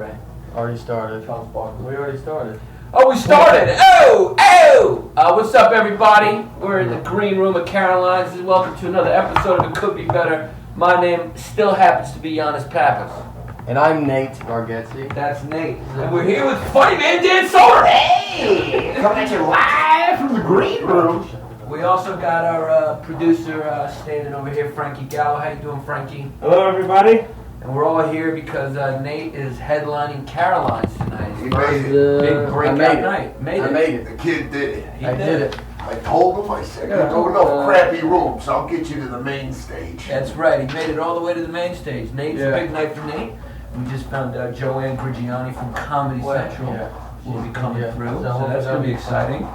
right? Already started. We already started. Oh, we started! Oh! What's up, everybody? We're in the green room at Caroline's. Welcome to another episode of It Could Be Better. My name still happens to be Yannis Pappas. And I'm Nate Bargatze. That's Nate. And we're here with Funny Man Dan Soder. Hey! Coming at you live from the green room. We also got our producer standing over here, Frankie Gallo. How you doing, Frankie? Hello, everybody. And we're all here because Nate is headlining Caroline's tonight. He made it. Big breakout night. I made it. The kid did it. He I did it. I told him, I said, you go enough crappy rooms, I'll get you to the main stage. That's right. He made it all the way to the main stage. Nate's Yeah. a big night for Nate. We just found out Joanne Grigiani from Comedy Central will be coming through. So that's going to be exciting.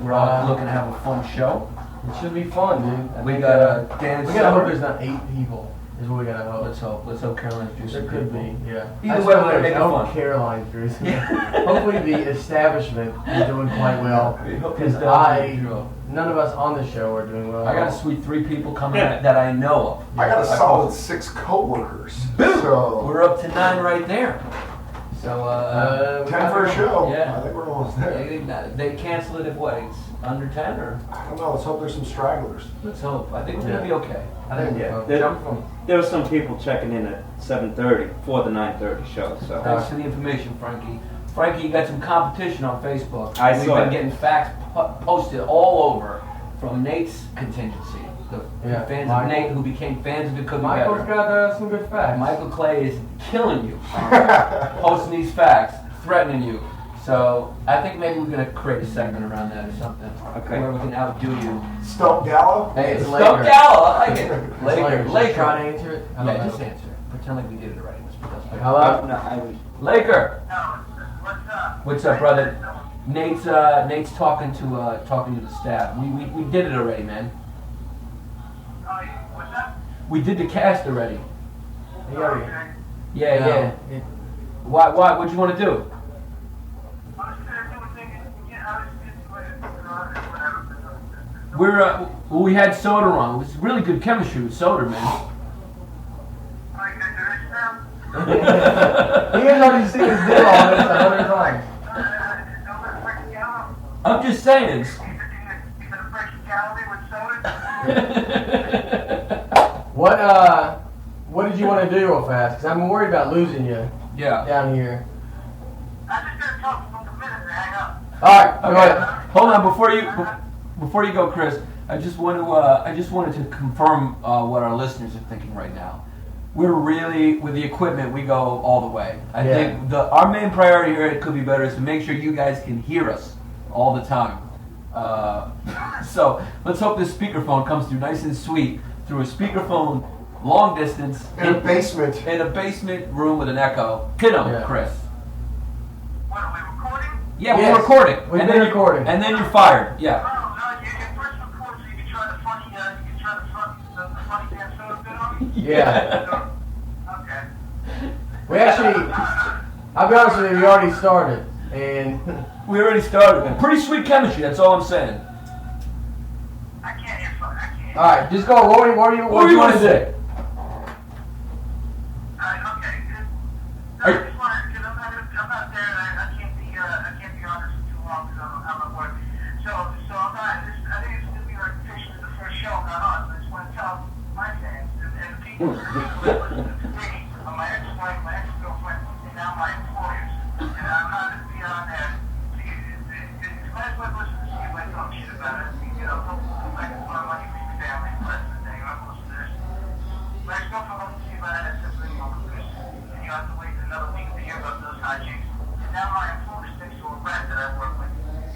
We're all looking to have a fun show. It should be fun, dude. We got Dan We gotta hope Soder. there's not 8 people. Is what we gotta hope. Let's hope Caroline's do There some could people. be, yeah. Either way, we're gonna make it I hope fun. Caroline's Drew. Hopefully the establishment is doing quite well. We hope Because it's done. none of us on the show are doing well. I got a sweet 3 people coming that I know of. I got a solid 6 co-workers. Boom! So, We're up to 9 right there. So, 10 for a show. Yeah. I think we're almost there. They cancel it if what? It's under 10 or? I don't know, let's hope there's some stragglers. Let's hope. I think we're going to be okay. I think There were some people checking in at 7:30 for the 9:30 show. So Thanks for the information, Frankie. Frankie, you got some competition on Facebook. I We've saw been it. getting facts posted all over from Nate's contingency. The fans of Nate who became fans of It Could Be Michael's Better. got some good facts. Michael Clay is killing you, posting these facts, threatening you. So I think maybe we're gonna create a segment around that or something, Okay. where we can outdo you. Stump Gallo? Hey, it's Stump Laker. Gallo, I like it. It's Laker. Try to answer it. Yeah, just answer it. Pretend like we did it already. Let's put that back. Hello? no, I was. Laker. What's up? What's up, brother? Nate's talking to the staff. We did it already, man. What's up? We did the cast already. Okay. Yeah. Why? What'd you want to do? I was gonna do a thing. Yeah, I was just whatever. We had Soder on. It was really good chemistry with Soder, man. Are you gonna do this now? He has already seen his deal on this 100 times. Don't let Frankie Gallo. I'm just saying. He's gonna Frankie Gallo with soda. What did you want to do real fast? Because I'm worried about losing you Yeah. down here. I'm just gonna talk for a minute and hang up. Alright, go ahead. Hold on, before you go, Chris. I just wanted to confirm what our listeners are thinking right now. We're really, with the equipment, we go all the way. I think our main priority here at It Could Be Better is to make sure you guys can hear us all the time. So let's hope this speakerphone comes through nice and sweet through a speakerphone, long distance, In a basement. in a basement room with an echo. Hit him, Yeah. Chris. What, are we recording? Yeah, Yes. we're recording. We've and been then recording. And then you're fired. Yeah. No, you can first record so you can try the funny Dan Soda bit on me. Yeah. Okay. We actually, I'll be honest with you, we already started. And We already started, man. Pretty sweet chemistry, that's all I'm saying. I can't hear fun. I can't. alright, just go. What do you want to say? Okay, good. No, Are I you- just wanted, because I'm not there, and I can't be on this for too long because I'm at work. So I'm not. I think it's gonna be like officially the first show I'm not on. So I just want to tell my fans and the people who listen to me, my ex-wife, my ex-girlfriend, and now my employers, and I'm not gonna be on there. If my ex-wife listens to see if I talk shit about it, don't back and forth like your family, the rest of the day. I'm listening to this. My ex-girlfriend wants to see about it, that's something on the list. And you have to wait another week to hear about those hijinks. And now my employer sticks to a rat that I work with.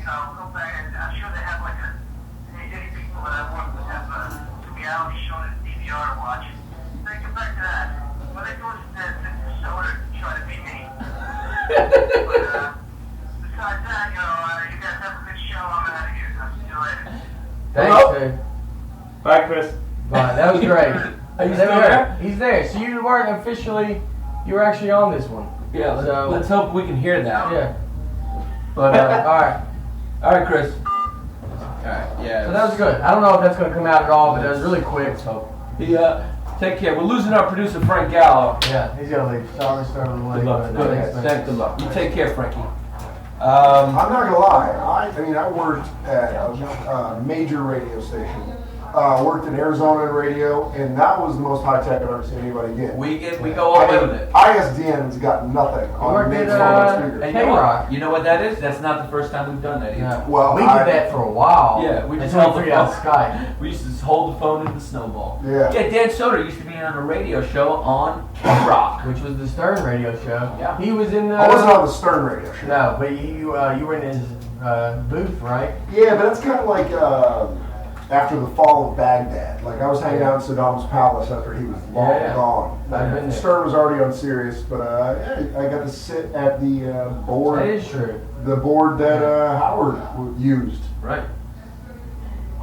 Go back and I'm sure they have like any people that I work with have a reality show and a DVR to watch. They get back to that. But they go to Soder to try to be me. But besides that, you guys have a good show. I'm out of here. I'll see you later. Thanks, dude. Bye, Chris. Bye. That was great. Are you still there? He's there. So you weren't officially, you were actually on this one. Yeah, let's hope we can hear that. Yeah. But, Alright. alright, Chris. Alright, yeah. So that was good. I don't know if that's going to come out at all, but that was really quick. Let's hope. Take care. We're losing our producer, Frank Gallo. Yeah, he's gonna leave. Sorry, start of the way. Good luck. Thanks, Thanks. Good luck. You take care, Frankie. I'm not gonna lie. I worked at a major radio station. Worked in Arizona radio, and that was the most high tech I've ever seen anybody get. We go all over it. ISDN's got nothing on Nate's phone speaker. And you know what that is? That's not the first time we've done that either. Yeah. Well, we did that for a while. Yeah, we just until held we the figured phone. out Skype. We used to just hold the phone in the snowball. Yeah. Dan Soder used to be on a radio show on Rock. Which was the Stern radio show. Yeah. He was in the... I wasn't on the Stern radio show. No, but you were in his booth, right? Yeah, but that's kind of like after the fall of Baghdad. Like I was hanging out in Saddam's palace after he was long gone. I've been there. Stern was already on Sirius, but I got to sit at the board. That is true. The board that Howard used. Right.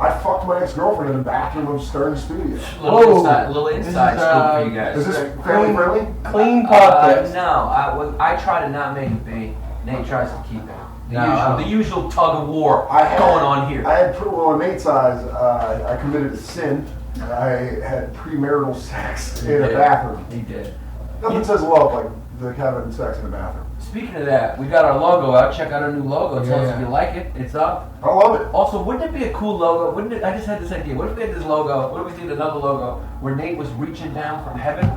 I fucked my ex-girlfriend in the bathroom of Stern Studios. Little inside This is, scoop for you guys. Is this family friendly? Clean podcast. No, I try to not make it be. Nate tries to keep it. No, The usual tug of war I going on here. I had, well, in Nate's eyes, I committed a sin. I had premarital sex in a bathroom. He did. Nothing says love like the having sex in a bathroom. Speaking of that, we got our logo out. Check out our new logo. Tell us Yeah. if you like it. It's up. I love it. Also, wouldn't it be a cool logo? Wouldn't it? I just had this idea. What if we had this logo? What if we did another logo where Nate was reaching down from heaven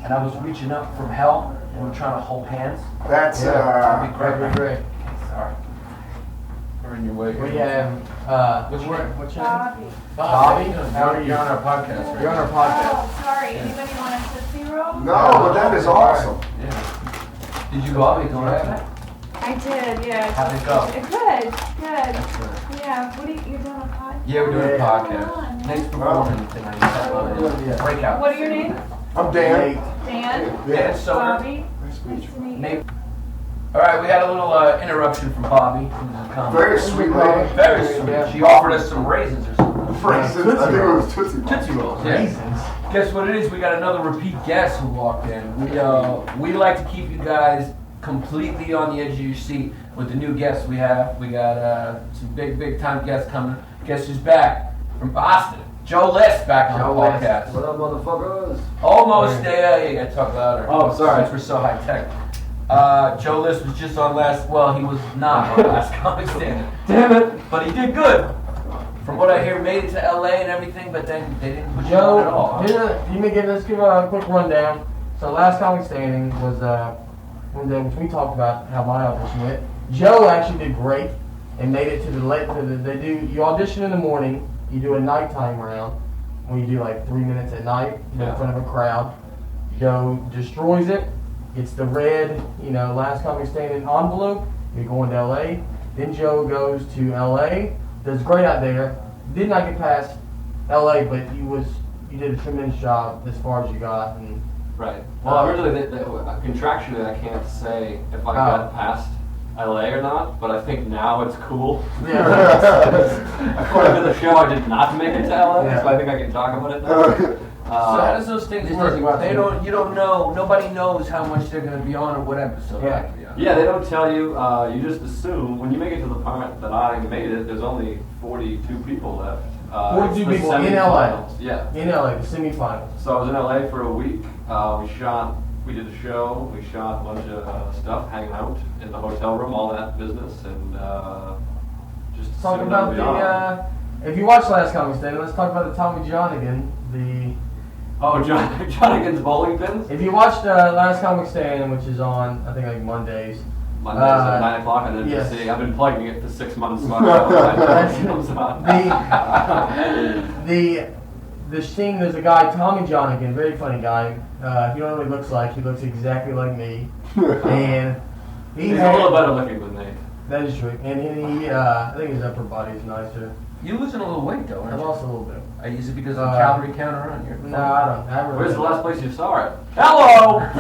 and I was reaching up from hell and we're trying to hold hands? That's That'd be That'd be great. Sorry. We're in your way. We have, what's your name? Bobby. Bobby? How are you? You're on our podcast, right? You're on our podcast. Oh, sorry. Anybody want a Tootsie Roll? no, but that is awesome. Yeah. Did you go out? You going after that? I did, yeah. How'd it go? Good. Excellent. Yeah. What are you're doing a podcast? Yeah, we're doing a Yeah. podcast. Nate's performing tonight. Breakout. What are your names? I'm Dan. Dan, Dan Soder. Bobby. Nice to meet you. Nice to meet you. Nate. All right, we had a little interruption from Bobby. Very sweet lady. Very sweet. She offered us some raisins or something. For instance, I think it was Tootsie Roll. Tootsie Rolls, yeah. Raisins. Guess what it is? We got another repeat guest who walked in. We like to keep you guys completely on the edge of your seat with the new guests we have. We got some big time guests coming. Guess who's back from Boston? Joe List back on the podcast. What up, motherfuckers? Almost there. You gotta talk louder. Oh, sorry. Since we're so high tech. Joe List was just on he was not on last Comic Stand. Damn it! But he did good. From what I hear, made it to LA and everything, but then they didn't put you on at all. Let's give a quick rundown. So last comic standing was when we talked about how my audition went. Joe actually did great and made it to you audition in the morning, you do a nighttime round where you do like 3 minutes at night in front of a crowd. Joe destroys it. It's the red, last comic standing envelope. You're going to LA. Then Joe goes to LA. Does great out there. Did not get past LA, but you did a tremendous job as far as you got. And Right. Well, originally, contractually, I can't say if I got past LA or not, but I think now it's cool. yeah. According to the show, I did not make it to LA, Yeah. so I think I can talk about it now. So how does those things This work? doesn't go You don't know. Nobody knows how much they're going to be on or what episode. Yeah. they're gonna be on. Yeah, they don't tell you. You just assume when you make it to the part that I made it. There's only 42 people left. 42 it's the people in LA. semifinals. Yeah. In LA, the semifinals. So I was in LA for a week. We did a show. We shot a bunch of stuff, hanging out in the hotel room, all that business, and just Talk soon about that'll be on. if you watched last comic standing, let's talk about the Tommy Johnigan. Jonathan's bowling pins. If you watched last comic standing, which is on I think like Mondays. Mondays at 9 o'clock on NBC. yes. I've been plugging it for 6 months. So I don't know when it comes on. The scene, there's a guy, Tommy Johnigan, very funny guy. If you don't know what he looks like, he looks exactly like me. And He's a little better looking than me. That is true. And he, I think his upper body is nicer. You're losing a little weight though, aren't I've you? lost a little bit. Is it because of the calorie counter on your phone? No, I don't. I haven't Where's the really- last place you saw it? Hello! I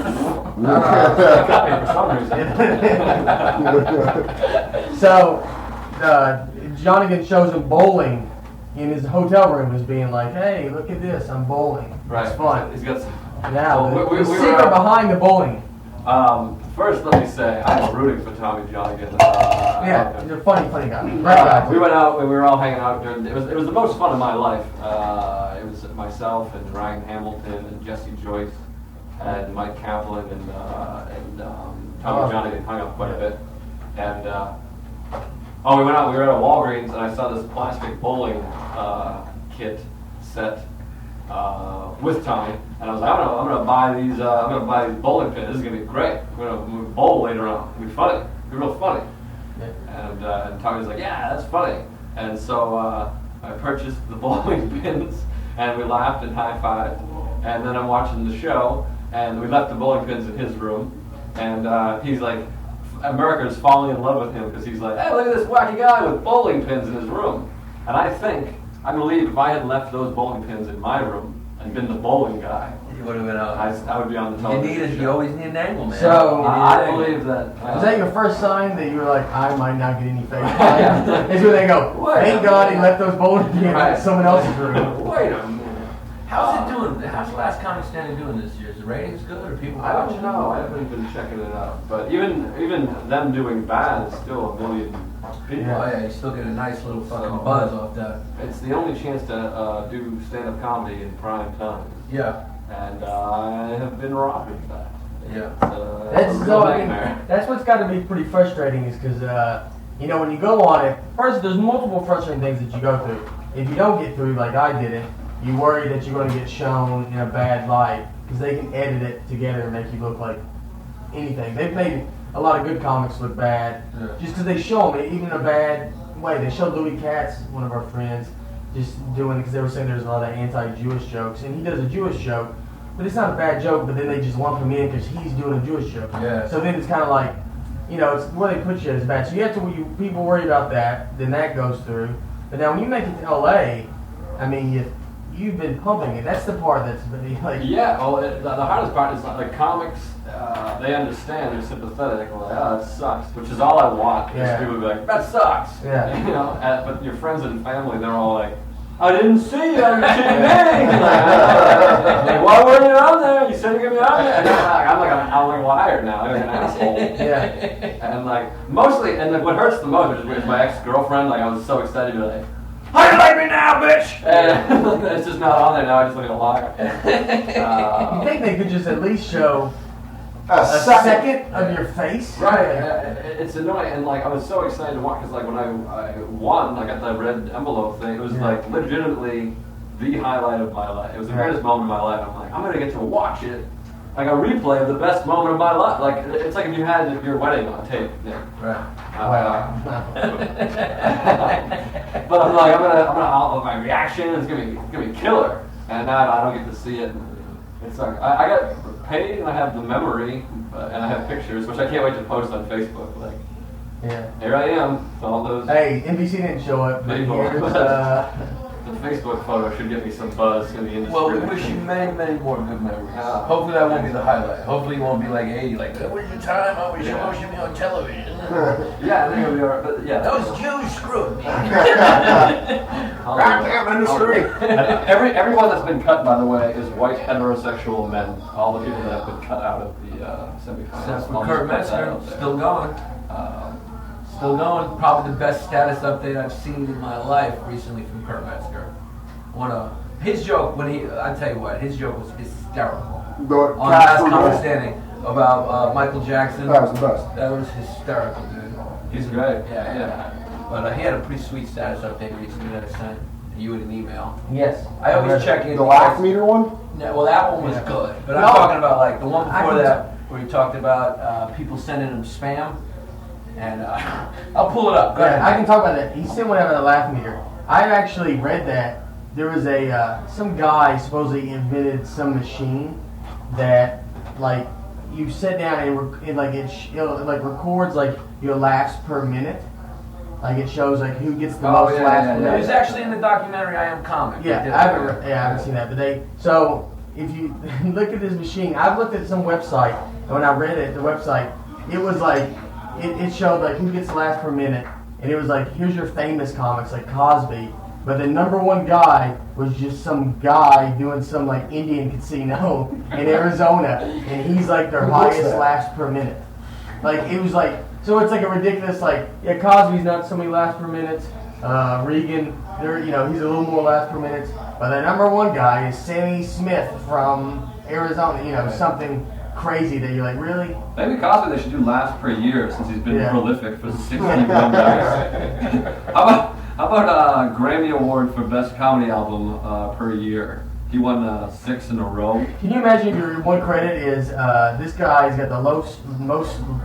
got me for some reason. So, Johnigan shows him bowling in his hotel room as being like, hey, look at this, I'm bowling. Right. It's fun. He's got some. Now, Well, the we secret were- behind the bowling. First, let me say, I'm rooting for Tommy Johnigan. Yeah, he's a funny guy. Great guy. We went out, we were all hanging out during, it was the most fun of my life. It was myself and Ryan Hamilton and Jesse Joyce and Mike Kaplan and Tommy Johnigan hung out quite a bit. And, we went out, we were at a Walgreens and I saw this plastic bowling kit set with Tommy, and I was like, I'm gonna buy these bowling pins. This is gonna be great. We're gonna bowl later on. It'll be funny. It'll be real funny. Yeah. And Tommy's like, yeah, that's funny. And so I purchased the bowling pins, and we laughed and high-fived. And then I'm watching the show, and we left the bowling pins in his room, and he's like, America's falling in love with him because he's like, hey, look at this wacky guy with bowling pins in his room. And I believe if I had left those bowling pins in my room and been the bowling guy, You would have been out. I would be on the television. You always need an angle, man. So I believe that. Was that your first sign that you were like, I might not get any face time? Is when they go, thank God he left those bowling pins in someone else's room. Wait a minute. How's it doing? How's the Last Comic Standing doing this year? Is the ratings good? Are people I watching? don't know. I haven't been checking it out. But even them doing bad is still 1 million people. Oh yeah, you still get a nice little fucking buzz off that. It's the only chance to do stand-up comedy in prime time. Yeah. And I have been robbed of that. Yeah. That's what's got to be pretty frustrating is because, when you go on it, first, there's multiple frustrating things that you go through. If you don't get through, like I didn't, you worry that you're going to get shown in a bad light because they can edit it together and make you look like anything. They've made a lot of good comics look bad just because they show them even in a bad way. They showed Louis Katz, one of our friends, just doing it because they were saying there's a lot of anti-Jewish jokes, and he does a Jewish joke, but it's not a bad joke. But then they just lump him in because he's doing a Jewish joke. Yeah. So then it's kind of like, it's where they put you as bad. So you have to people worry about that. Then that goes through. But now when you make it to LA, I mean, you've been pumping it. That's the part that's like. Yeah. Well, the hardest part is like comics. They understand. They're sympathetic. They're like, oh, that sucks. Which is all I want. Is people be like, that sucks. Yeah. But your friends and family, they're all like, I didn't see you. Are you kidding me? Like, why weren't you on there? You said you're gonna be on there. And I'm like a liar now. I'm like an asshole. Yeah. And like mostly, and what hurts the most is my ex-girlfriend. Like I was so excited to be like, how do you like me now, bitch? And it's just not on there now. I just look like a liar. You think they could just at least show a second of your face? Right. It's annoying, and like I was so excited to watch because like when I won, I got that red envelope thing. It was like legitimately the highlight of my life. It was the greatest moment of my life. I'm like, I'm gonna get to watch it, like a replay of the best moment of my life. Like it's like if you had your wedding on tape. Nick. Right. But I'm like, I'm gonna my reaction is gonna be killer, and now I don't get to see it. It's like I got paid and I have the memory and I have pictures, which I can't wait to post on Facebook. Like, here I am. All those. Hey, NBC didn't show up. But here's, the Facebook photo should get me some buzz in the industry. Well, we wish you many, many more good memories. Hopefully that won't be the highlight. Hopefully you won't be like 80, like, that was your time, I wish you watching me on television. Yeah, I think it'll be alright, but yeah. Those Jews screwed me. Everyone that's been cut, by the way, is white heterosexual men. All the people that have been cut out of the semifinals. Except for Kurt Metzger, still going. Still going. Probably the best status update I've seen in my life recently from Kurt Metzger. His joke I tell you what, his joke was hysterical. On Last Comic Standing about Michael Jackson. That was the best. That was hysterical, dude. He's great. Yeah. But he had a pretty sweet status update recently that I sent you in an email. Yes. I always check in. The laugh meter one? No, well, that one was good. But I'm talking about like the one before that where he talked about people sending him spam. And I'll pull it up. Go ahead. I can talk about that. He sent one out of the laugh meter. I actually read that there was some guy supposedly invented some machine that like you sit down and it records like your laughs per minute. Like it shows like who gets the most laughs per minute. It was actually in the documentary I Am Comic. I haven't seen that, but so if you look at this machine, I've looked at some website and when I read it, the website, it was like it showed like who gets the laughs per minute, and it was like here's your famous comics like Cosby, But the number one guy was just some guy doing some like Indian casino in Arizona, and he's like their highest laughs per minute. Like it was like, so it's like a ridiculous like, yeah, Cosby's not so many laughs per minute. Regan, he's a little more laughs per minute. But the number one guy is Sammy Smith from Arizona. Something crazy that you're like, really? Maybe Cosby they should do laughs per year since he's been prolific for 61 years. How about a Grammy Award for Best Comedy Album per year? He won 6 in a row. Can you imagine your one credit is this guy's got the most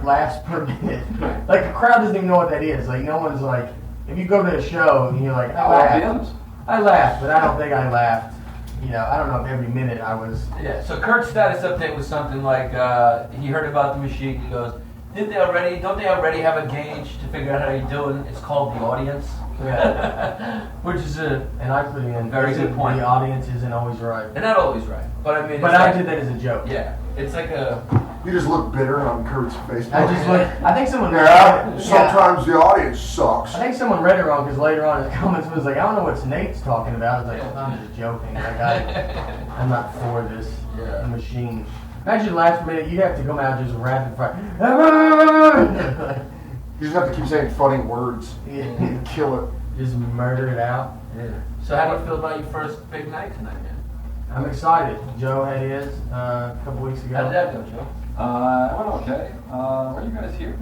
laughs per minute? Like the crowd doesn't even know what that is. Like no one's like, if you go to a show and you're like, I laughed, but I don't think I laughed. I don't know if every minute I was. Yeah. So Kurt's status update was something like he heard about the machine. He goes, don't they already have a gauge to figure out how you're doing? It's called the audience. Yeah. Which is and I put in very good point. The audience isn't always right. And not always right. But I mean, but I did that as a joke. Yeah. It's like a. You just look bitter on Kurt's face. I think someone. Sometimes the audience sucks. I think someone read it wrong because later on in the comments was like, I don't know what Nate's talking about. I was like, I'm just joking. Like I'm not for this machine. Imagine last minute you'd have to come out just rapid fire. You just have to keep saying funny words. And kill it. Just murder it out. Yeah. So how do you feel about your first big night tonight, man? I'm excited. Joe had his a couple weeks ago. How did that go, Joe? It went okay. Were you guys here?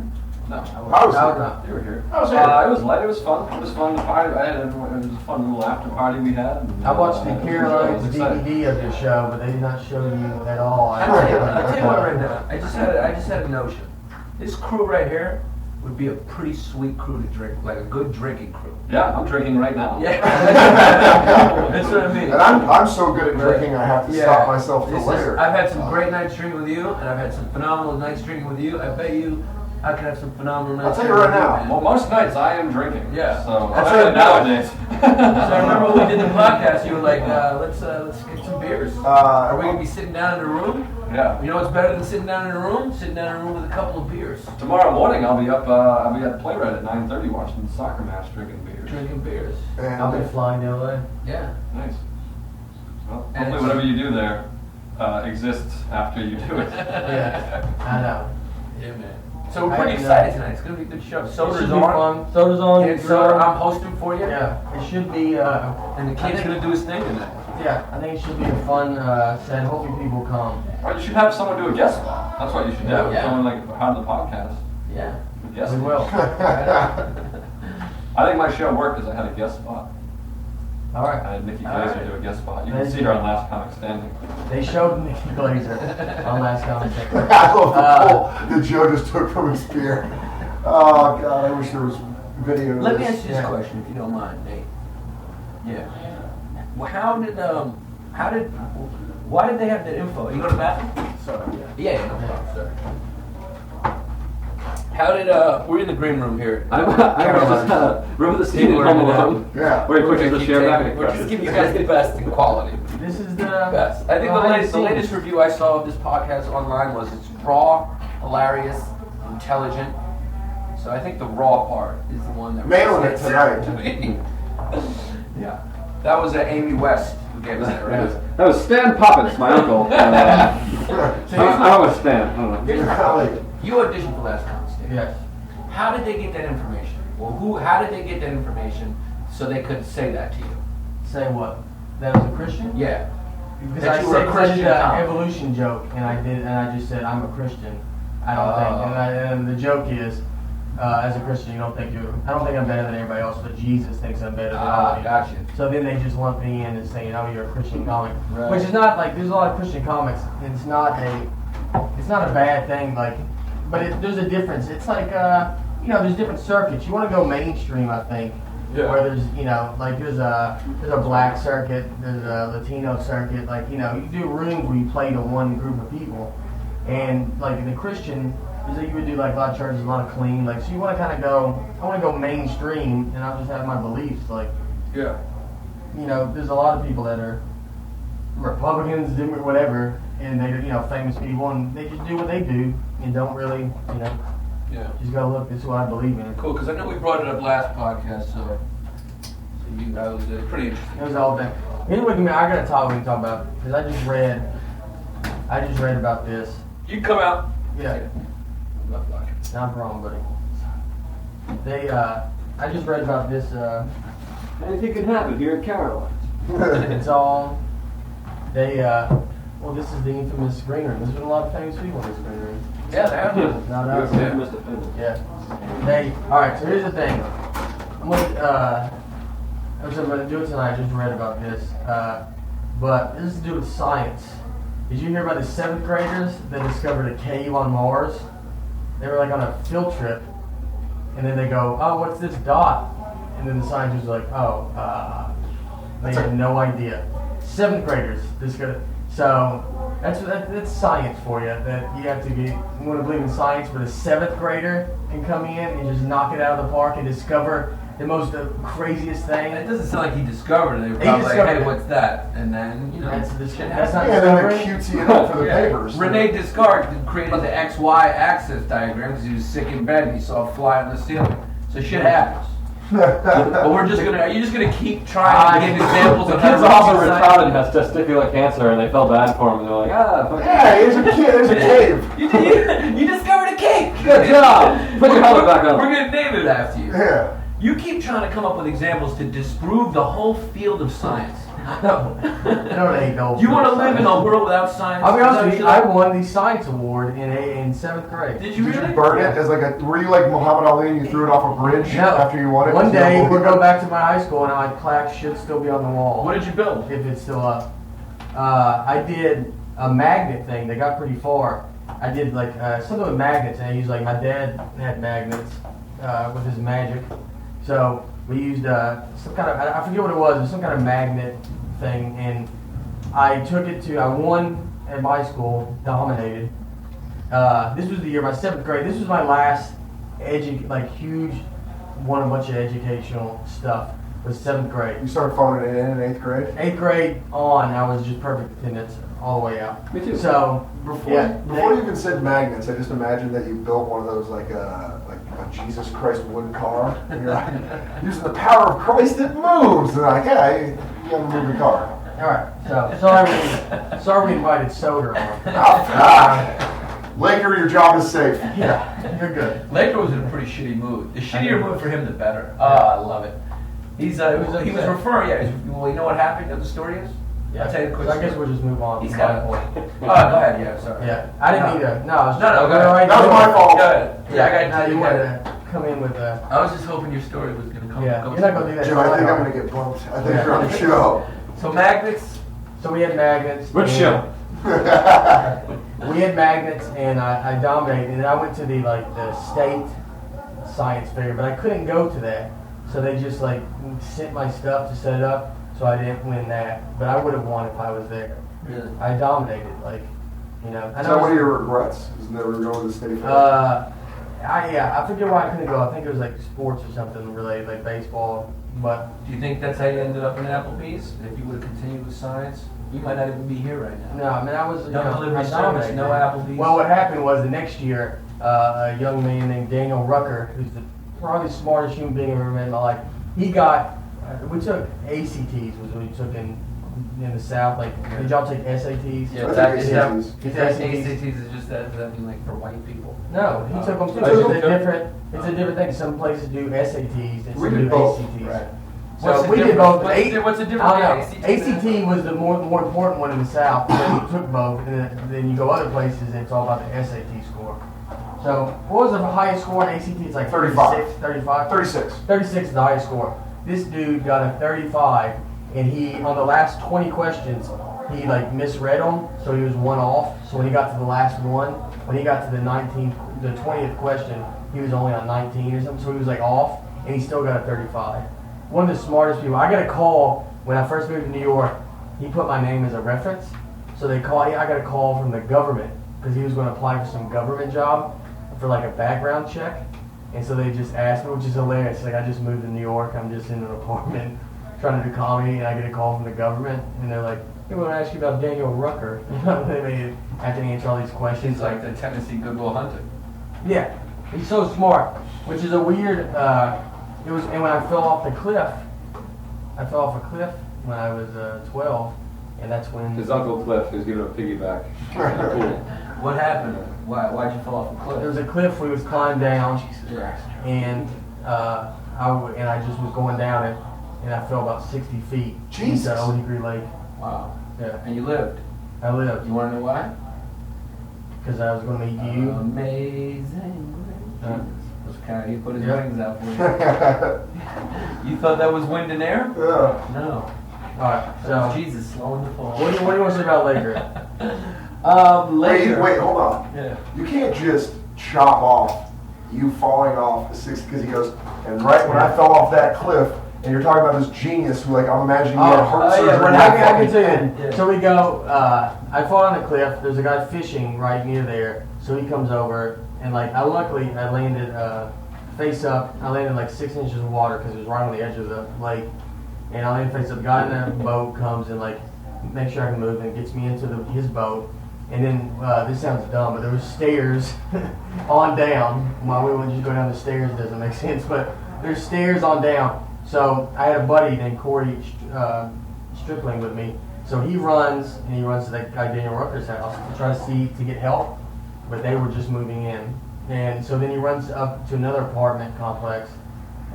No, I was here. You were here. I was here. It was light. It was fun. It was fun to party. It was a fun little after party we had. And, I watched the Caroline's DVD of the show, but they did not show you at all. I'll tell you what right now. I just had a notion. This crew right here would be a pretty sweet crew to drink, like a good drinking crew. Yeah, I'm drinking right now. Yeah. That's what I mean. And I'm so good at drinking, I have to stop myself for later. I've had some great nights drinking with you, and I've had some phenomenal nights drinking with you. I bet you I could have some phenomenal nights. I'll tell you right now. Well, most nights I am drinking. Yeah. So I'll tell you nowadays. So I remember when we did the podcast, you were like, let's get some beers. Are we gonna be sitting down in a room? Yeah. You know what's better than sitting down in a room? Sitting down in a room with a couple of beers. Tomorrow morning I'll be up. I'll be at Playwright at 9:30 watching the soccer match, drinking beers. Drinking beers. And I'll be flying to LA. Yeah. Nice. Well, And hopefully whatever you do there exists after you do it. Yeah, I know. Yeah, man. So we're pretty excited tonight. It's gonna be a good show. Soder's on. Soder's on. And Soder, I'm hosting for you. Yeah, it should be. And the kid's gonna do his thing tonight. Yeah, I think it should be a fun set. Hopefully people come. Or you should have someone do a guest spot. That's what you should do. Yeah. Someone like part of the podcast. Yeah. Yes. We will. I think my show worked because I had a guest spot. All right. I had Nikki All Glazer right. do a guest spot. You can see her on Last Comic Standing. They showed Nikki Glazer on Last Comic. I love the pull that Joe just took from his beer. Oh God, I wish there was video of Let me this. ask you this question, if you don't mind, Nate. Yeah. Well, why did they have that info? You go to the bathroom? Sorry. Yeah, no problem, sorry. How did, we're in the green room here. Remember the scene in Home Alone? Yeah. Where he pushes the chair back. We're just giving you guys the best in quality. This is the Best. I think the latest review I saw of this podcast online was it's raw, hilarious, intelligent. So I think the raw part is the one that Mailing it resonates tonight. to me. Yeah. That was Amy West who gave us that review. That was Stan Pappas, my uncle. I'm a Stan. I don't know. Here's the problem. You auditioned for Last Comic Standing. Yes. How did they get that information? Well, how did they get that information so they could say that to you? Say what? That I was a Christian? Yeah. Because That I you were a said Christian an comic. evolution joke, and I just said I'm a Christian. I don't think, and the joke is, as a Christian, I don't think I'm better than everybody else, but Jesus thinks I'm better than all of you. Gotcha. So then they just lump me in and saying, "Oh, you're a Christian comic," Right. which is not like there's a lot of Christian comics. It's not a bad thing, like, but there's a difference. It's like there's different circuits. You want to go mainstream, I think. Yeah. Where there's like there's a black circuit, there's a Latino circuit, like you do rooms where you play to one group of people, and like in the Christian, is that you would do like a lot of churches, a lot of clean, like so you want to kind of go. I want to go mainstream, and I'll just have my beliefs, like Yeah. there's a lot of people that are Republicans, whatever, and they're famous people, and they just do what they do, and don't really Yeah. just gotta look. This is what I believe in. Cool, because I know we brought it up last podcast, so That was pretty interesting. It was all thing. Anyway, I gotta talk about because I just read about this. You come out. Yeah. Not wrong, buddy. I just read about this. Anything can happen here in Carolina. It's all. Well, this is the infamous green room. There's been a lot of famous people in this green room. Yeah, they have. Not You're us. famous defender. Yeah. All right. So here's the thing. I'm gonna do it tonight. I just read about this, but this is to do with science. Did you hear about the 7th graders that discovered a cave on Mars? They were like on a field trip, and then they go, "Oh, what's this dot?" And then the scientists were like, "Oh, they had no idea." 7th graders discovered. So that's science for you. That you have to you want to believe in science, but a 7th grader can come in and just knock it out of the park and discover the most craziest thing. It doesn't sound like he discovered it. They were probably like, hey, what's that? And then, That's the shit. That's Yeah, not and then discovery. they cutesy it up for the papers. Rene Descartes created the XY axis diagram because he was sick in bed and he saw a fly on the ceiling. So shit happens. But you're just gonna keep trying to give examples The of kid's how also science- retarded and has testicular cancer, and they felt bad for him. And they're like, fuck Yeah, there's a kid, there's a cave. You discovered a cake. Good job. Put your helmet back We're on. gonna name it after you. Yeah. You keep trying to come up with examples to disprove the whole field of science. No, I don't hate those. You want to live in a world without science? I'll be honest with Is you. that I what you won the science award in 7th grade. Did you Did really? you burn it as like a? Were you like Muhammad Ali and you threw it off a bridge No. after you won it? One day You we'll know, go back to my high school and my plaque should still be on the wall. What did you build? If it's still up. I did a magnet thing. They got pretty far. I did like something with magnets, and I used like my dad had magnets with his magic. So we used some kind of I forget what it was. It was some kind of magnet thing, and I took it to. I won at my school, dominated. This was the year my 7th grade. This was my last huge. Won a bunch of educational stuff. Was 7th grade. You started phoning it in 8th grade. 8th grade on, I was just perfect attendance all the way out. Me too. So Before you even said magnets, I just imagined that you built one of those like a Jesus Christ wood car. And you're like, using the power of Christ, it moves. And like, yeah, you have a moving car. All right. So sorry we invited Soder on. Laker, your job is safe. Yeah, you're good. Laker was in a pretty shitty mood. The shittier mood for him, the better. Oh, I love it. He was referring. Well, you know what happened? You know what the story is? Yeah. I'll tell you the quick So I guess story. we'll just move on. He's from got my a point. Oh, go ahead. Yeah, sorry. Yeah, I didn't need to. No, I was No, go ahead. right. That was my fault. Go ahead. Yeah, I got You you. wanted to come in with a. I was just hoping your story was going to come. Yeah, come you're not gonna do that. Jim, I think I'm going to get bumped. I think Yeah. you're on the show. So magnets. So we had magnets. Good and- show. We had magnets, and I dominated. And I went to the state science fair, but I couldn't go to that. So they just sent my stuff to set it up. So I didn't win that, but I would have won if I was there. Really? I dominated, And Is that one of your regrets? Is never going to the state fair? I forget why I couldn't go. I think it was sports or something related, like baseball. But Do you think that's how you ended up in Applebee's? If you would have continued with science, you might not even be here right now. no, I mean I was No delivery I service, dominated. no Applebee's. Well, what happened was the next year, a young man named Daniel Rucker, who's probably the smartest human being I've ever met in my life, he got. We took ACTs, was what we took in the South. Did y'all take SATs? Yeah, I that think is ACTs. that. ACTs is just that. Does that mean for white people? No, he took them too. Oh, It's a different thing. Some places do SATs and We some did do both. ACTs. Right. So What's the we did difference? both. What's the difference? I don't between know. ACT ACT was the more important one in the South. Then we took both, and then you go other places, and it's all about the SAT score. So what was the highest score in ACT? It's like 35. 35? 36. 36 is the highest score. This dude got a 35, and he, on the last 20 questions, he misread them, so he was one off. So when he got to the last one, when he got to the 20th question, he was only on 19 or something, so he was off, and he still got a 35. One of the smartest people. I got a call when I first moved to New York. He put my name as a reference, so I got a call from the government because he was going to apply for some government job for a background check. And so they just asked me, which is hilarious. I just moved to New York. I'm just in an apartment trying to do comedy, and I get a call from the government, and they're like, "Hey, we want to ask you about Daniel Rucker." They have to answer all these questions. He's like the Tennessee Good Will Hunter. Yeah, he's so smart, which is a weird. And when I fell off the cliff, I fell off a cliff when I was 12, and that's when His Uncle Cliff is giving him a piggyback. Cool. What happened? Why'd you fall off a there cliff? was a cliff we was climbing down, Yeah. and I just was going down it, and I fell about 60 feet Jesus. into Old Hickory Lake. Wow. Yeah, And you lived. I lived You want to know why? because I was going to meet you. Amazing. Yeah. Those kind of, he put his Yeah. wings out for you. You thought that was wind and air? Yeah. No. All right, So so Jesus slowing the fall. what do you want to say about Laker? Later. Wait, hold on. Yeah. You can't just chop off you falling off the 6 because he goes, and right when I fell off that cliff, and you're talking about this genius who, like, I'm imagining he had heart surgery. Well, and I can fucking- tell you. Yeah. So we go. I fall on the cliff. There's a guy fishing right near there. So he comes over, and like I landed face up. I landed like 6 inches of water because it was right on the edge of the lake. And I landed face up. The guy in the boat comes and like makes sure I can move and gets me into his boat. And then this sounds dumb, but there was stairs on down. Why we wouldn't just go down the stairs doesn't make sense, but there's stairs on down. So I had a buddy named Corey Stripling with me. So he runs to that guy Daniel Rucker's house to try to get help, but they were just moving in. And so then he runs up to another apartment complex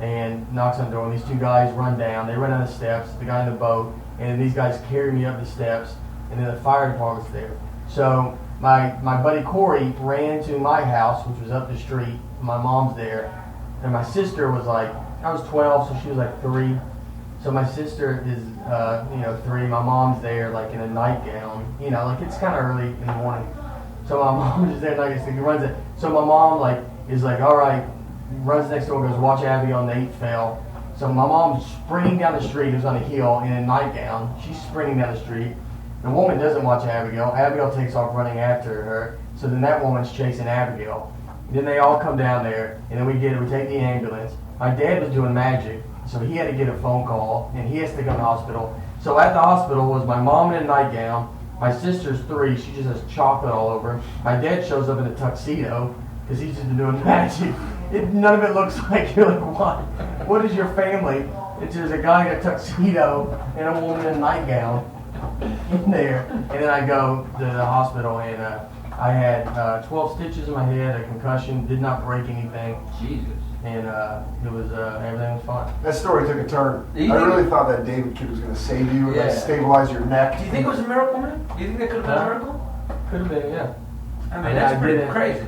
and knocks on the door. And these 2 guys run down. They run down the steps. The guy in the boat, and then these guys carry me up the steps. And then the fire department's there. So my buddy Corey ran to my house, which was up the street. My mom's there, and my sister was like, I was 12, so she was like 3. So my sister is 3. My mom's there like in a nightgown, like it's kind of early in the morning. So my mom is there, like he runs it. So my mom like is like, all right, runs next door, goes watch Abigail and Nate fell. So my mom's sprinting down the street. It was on a hill in a nightgown. She's sprinting down the street. The woman doesn't watch Abigail. Abigail takes off running after her. So then that woman's chasing Abigail. Then they all come down there, and then we take the ambulance. My dad was doing magic, so he had to get a phone call, and he has to go to the hospital. So at the hospital was my mom in a nightgown. My sister's 3. She just has chocolate all over. My dad shows up in a tuxedo because he's just been doing magic. None of it looks like, you're like, what? What is your family? It's just a guy in a tuxedo and a woman in a nightgown in there. And then I go to the hospital, and I had 12 stitches in my head, a concussion, did not break anything. Jesus. And it was everything was fine. That story took a turn. Do you I think- really thought that David kid was going to save you and Yeah. like, stabilize your neck. Do you think it was a miracle, man? Do you think that could have been a miracle? Could have been, yeah. I mean, that's I pretty didn't- crazy.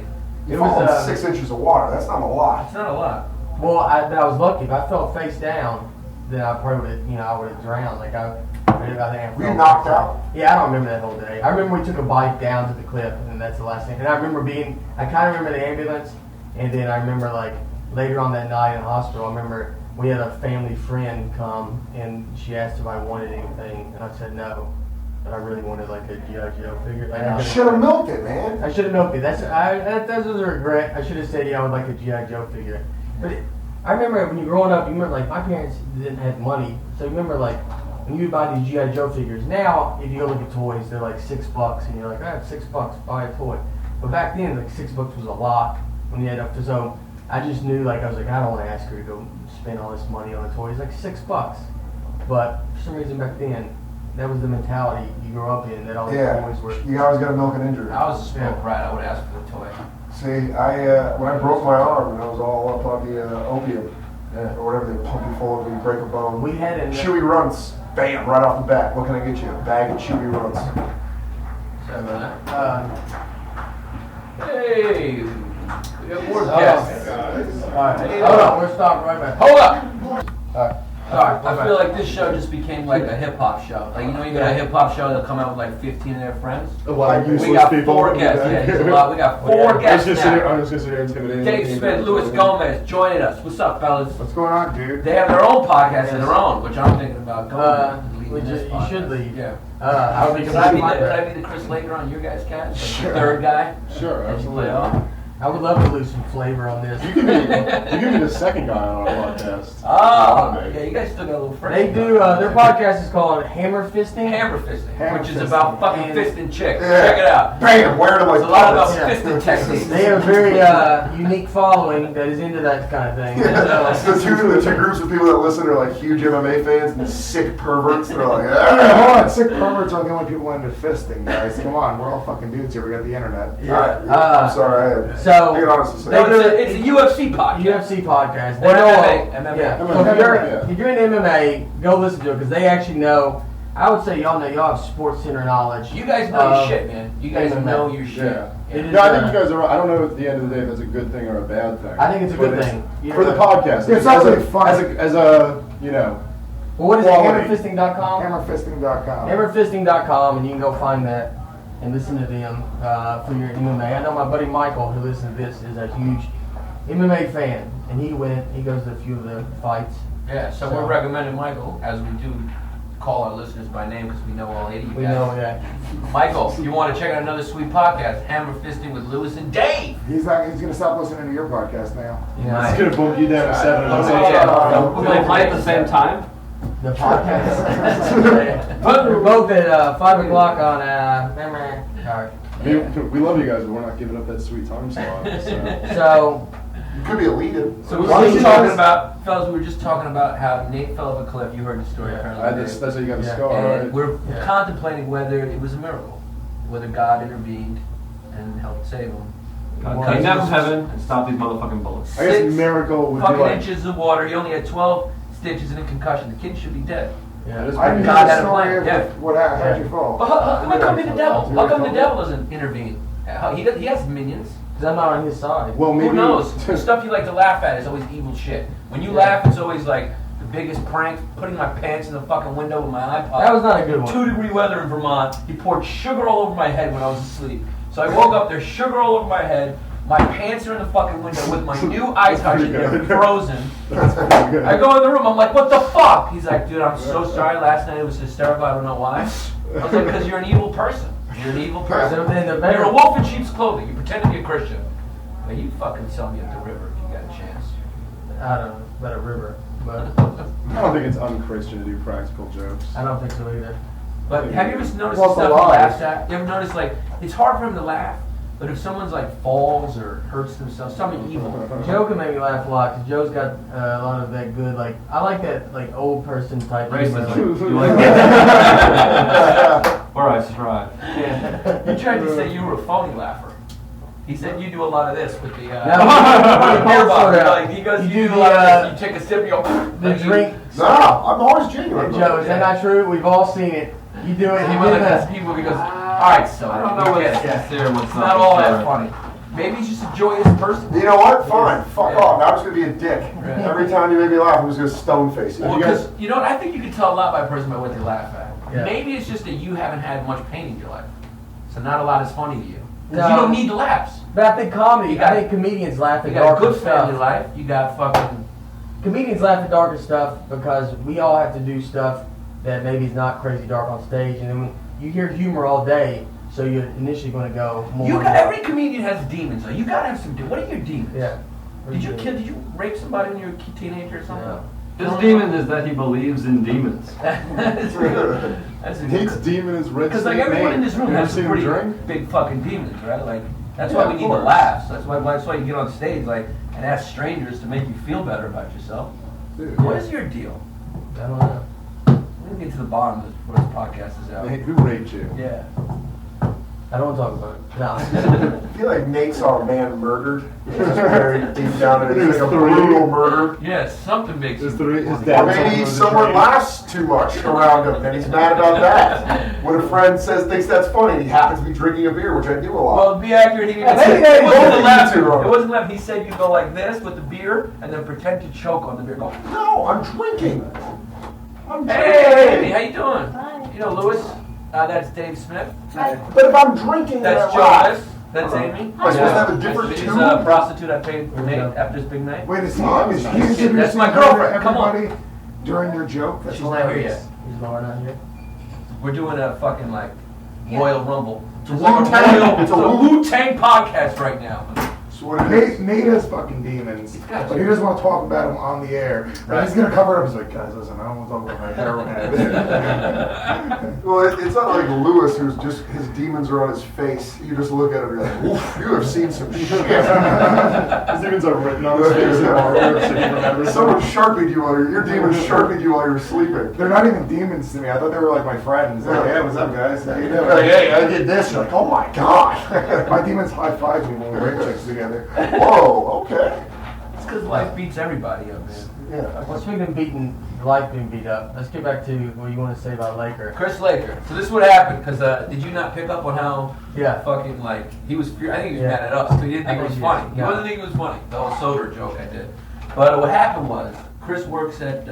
You It fall was, in 6 inches of water. That's not a lot. It's not a lot. Well, I was lucky. If I fell face down, then I probably would have, I would have drowned. Like I think I Were you fell knocked face down. out? Yeah, I don't remember that whole day. I remember we took a bike down to the cliff, and that's the last thing. And I remember I kind of remember the ambulance, and then I remember like later on that night in the hospital, I remember we had a family friend come, and she asked if I wanted anything, and I said no. But I really wanted like a G.I. Joe figure. Like, You should have milked it, man. I should have milked it. That was a regret. I should have said, I would like a G.I. Joe figure. But I remember when you were growing up, you remember like my parents didn't have money. So you remember like when you would buy these G.I. Joe figures. Now, if you go look at toys, they're like $6, and you're like, I have $6, buy a toy. But back then, like $6 was a lot when you had up to. So I just knew, like, I was like, I don't want to ask her to go spend all this money on a toy. It's like $6. But for some reason back then, that was the mentality you grew up in, that all these Yeah. toys were. You always got to milk an injury. I was a spoiled brat. I would ask for the toy. See, when I broke my arm and I was all up on the opium, or whatever they pump you full of when you break a bone. We had a Chewy Runts, bam, right off the bat. What can I get you? A bag of Chewy Runts. Hey, we got more guests. Alright, hold on, we're stopping right back. Hold up. Alright. Sorry, I feel like this show just became like a hip hop show. Like, you know, you got a hip hop show, they'll come out with like 15 of their friends. A lot of We useless got people. 4 guests. Yeah, there's a lot. We got 4 guests now. I was just sitting there intimidating. Dave Smith, Luis Gomez joining us. What's up, fellas? What's going on, dude? They have their own podcast of their own, which I'm thinking about going. You should leave. Yeah. I'll be Could I be the Chris Laker on your guys' cast? Like Sure. the third guy? Sure, That you absolutely. play off? I would love to lose some flavor on this. You can be the second guy on our podcast. Oh, yeah, you guys still got a little friction. They do. Their podcast is called Hammer Fisting. Hammer fisting, Hammer which is fisting. about fucking And- fisting chicks. Yeah. Check it out. Bam! Where do I It's a lot about Yeah. fisting techniques. They have a very unique following that is into that kind of thing. The two groups of people that listen are like huge MMA fans and sick perverts. They're like, Yeah, hold on. Sick perverts aren't the only people into fisting, guys. Come on, we're all fucking dudes here. We got the internet. I'm sorry. So I get honest to say. they do It's a UFC podcast. UFC podcast. Or They know MMA. Yeah. MMA. So Yeah. if you're in MMA, go listen to it because they actually know. I would say y'all have sports center knowledge. You guys know your shit, man. You guys MMA. know your shit. Yeah. It is, Yeah, I think you guys are. I don't know at the end of the day if that's a good thing or a bad thing. I think it's a good But thing. for the podcast. It's as actually a, fun. as a you know. Well, what is Quality. it? Hammerfisting.com? Hammerfisting.com. Hammerfisting.com, and you can go find that and listen to them for your MMA. I know my buddy Michael, who listens to this, is a huge MMA fan, and he goes to a few of the fights. Yeah, so we're recommending Michael, as we do call our listeners by name because we know all 80 of you We guys. know that. Michael, you want to check out another sweet podcast, Hammer Fisting with Lewis and Dave. He's gonna stop listening to your podcast now. Yeah. It's gonna bump you down to 7 and Will they play at the same time? The podcast. We're both at 5 o'clock on Sorry. We love you guys, but we're not giving up that sweet time slot. So. So, You could be a lead-in. So we Why were don't just you talking guys- about, fellas, we were just talking about how Nate fell off a cliff. You heard the story apparently. That's how you got the Yeah. scar, And right? we're Yeah. contemplating whether it was a miracle, whether God intervened and helped save him. God Because came down it from was heaven and stopped these motherfucking bullets. I guess six miracle would be fucking like. inches of water. He only had 12 stitches and a concussion. The kid should be dead. yeah. That is I didn't God hear the had a story plan, of yeah. what happened. How'd you fall? But how come the devil? How come the Yeah. devil doesn't intervene? He has minions. Because I'm not on his side. Well, maybe. Who knows? The stuff you like to laugh at is always evil shit. When you laugh, it's always like the biggest prank. Putting my pants in the fucking window with my iPod. That was not a good one. 2-degree weather in Vermont. He poured sugar all over my head when I was asleep. So I woke up, there's sugar all over my head. My pants are in the fucking window with my new eye touch and they're frozen. That's pretty good. I go in the room, I'm like, what the fuck? He's like, dude, I'm so sorry. Last night it was hysterical. I don't know why. I was like, because you're an evil person. You're an evil person. So then the You're better a wolf in sheep's clothing. You pretend to be a Christian. But you fucking sell me at the river if you got a chance. I don't know about a river, but I don't think it's unchristian to do practical jokes. I don't think so either. But have you ever noticed Well, the it's stuff a he lie. laughs at? You ever notice, like, it's hard for him to laugh, but if someone's, like, falls or hurts themselves, something evil. Joe can make me laugh a lot because Joe's got a lot of that good, like, I like that, like, old person type humor. Racism. You like that? Or I strive. You tried to say you were a phony laugher. He said you do a lot of this with the, Now, the beer both bottle. sort of- Like, he goes, you you do do a the, lot of this. You take a sip, you go, the like, drink. No, I'm always genuine. Joe, is that not true? We've all seen it. You do it. He You went did like that. this. He goes, all right, so I don't know what's it's sincere and what's not all that funny. Maybe he's just a joyous person. You know what? Fine. Fuck Yeah. off. Now I'm just gonna be a dick. Every time you make me laugh, I'm just gonna stone face you. Well, because you know what? I think you can tell a lot by a person by what they laugh at. Yeah. Maybe it's just that you haven't had much pain in your life, so not a lot is funny to you. Because No. you don't need the laughs. But I think comedy, You got- I think comedians laugh You at got a darker good family stuff. life. You got fucking. Comedians laugh at darker stuff because we all have to do stuff that maybe is not crazy dark on stage. And then when you hear humor all day, so you're initially going to go more. You got every comedian has demons. Though you gotta have some. What are your demons? Yeah. Did you kill? Did you rape somebody when you were a teenager or something? No. His demon is that he believes in demons. That's really. That's a Nate's good. demon is red. Because like everyone in this room You ever has some seen him pretty drink? big fucking demons, right? Like that's Yeah, why we of need the course. laughs. That's why you get on stage like and ask strangers to make you feel better about yourself. Dude. What is your deal? I don't know. We're gonna get to the bottom of this before this podcast is out. Nate, who raped you? Yeah. I don't want to talk about it. No. I feel like Nate saw a man murdered. Just very deep down in it. It's like a Three. brutal murder. Yeah, something makes His you. dad Or told maybe him to someone drink. laughs too much around him and he's mad about that. When a friend thinks that's funny and he happens to be drinking a beer, which I do a lot. Well, to be accurate, he even Maybe said they it wasn't both laugh. need to, Robert. It wasn't laugh. He said you go like this with the beer and then pretend to choke on the beer. Go. No, I'm drinking. I'm Hey, drinking. how you doing? Hi. You know Lewis? That's Dave Smith. But if I'm drinking, That's then I laugh. Jonas. That's Amy. Am I supposed to have a different She's tune? a prostitute I paid for Nate after his big night. Wait, is he That's introducing That's my girlfriend. Come on. everybody during your joke? That's She's not here hilarious. yet. Is Laura not here? We're doing a fucking like Royal Rumble. It's Wu-Tang. like a It's a Wu-Tang podcast right now. So what it is? Nate has fucking demons, but he doesn't want to talk about them on the air. But he's gonna cover it up. He's like, guys, listen, I don't want to talk about my heroin habit. Well, it's not like Lewis, who's just his demons are on his face. You just look at him and you're like, oof, you have seen some shit. His demons are written on his face. Someone sharpied you while your demons sharpied you while you were sleeping. They're not even demons to me. I thought they were like my friends. Like, Yeah. hey, what's up, guys? How you doing? Like, hey, I did this. You're like, oh my god. My demons high five me when we rape chicks together. Whoa, okay. It's because life beats everybody up, man. Yeah. Well, speaking of life being beat up, let's get back to what you want to say about Laker. Chris Laker. So this is what happened, because did you not pick up on how Yeah. fucking, like, he was, I think he was Yeah. mad at us, but he didn't think I it was think he funny. is, He yeah. wasn't thinking it was funny, the whole Soder joke I did. But what happened was, Chris works at